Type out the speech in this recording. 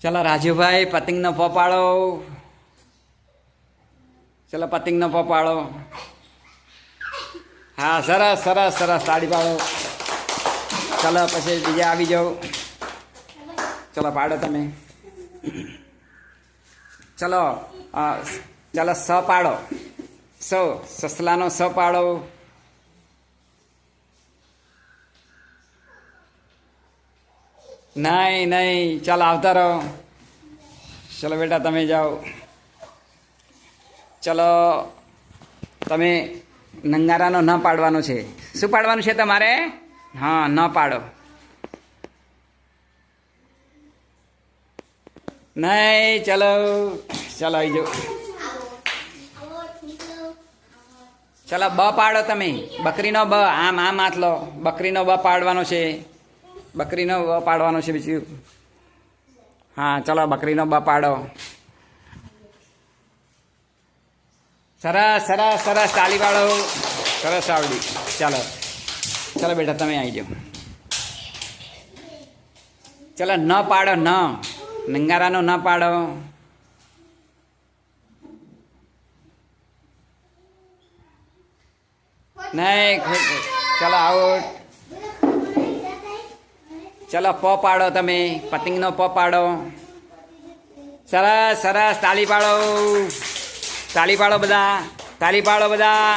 ચલો રાજુભાઈ પતંગનો પોપાડો. ચલો પતંગનો પોપાડો. હા સરસ સરસ સરસ તાળી પાડો. ચલો પછી બીજા આવી જાઓ. ચલો પાડો તમે. ચલો ચલો સ પાડો. સસલાનો સ પાડો. નહીં નહીં ચાલો આવતા રહો. ચલો બેટા તમે જાઓ. ચલો તમે નંગારાનો ન પાડવાનો છે. શું પાડવાનું છે તમારે? હા ન પાડો. નહીં ચલો ચલો આવી જાઓ. ચલો બ પાડો તમે. બકરીનો બ. આમ આમ હાથ લો. બકરીનો બ પાડવાનો છે. બકરીનો બ પાડવાનો છે બીજું. હા ચલો બકરીનો બ પાડો. સરસ સરસ સરસ તાળી પાડો. સરસ આવડી. ચાલો ચલો બેટા તમે આવી જાઓ. ચલો ન પાડો. ન નંગારાનો ન પાડો. નહીં ચલો આઉટ. ચલો પ પાડો તમે. પતંગનો પ પાડો. સરસ સરસ તાળી પાડો. તાળી પાડો બધા. તાળી પાડો બધા.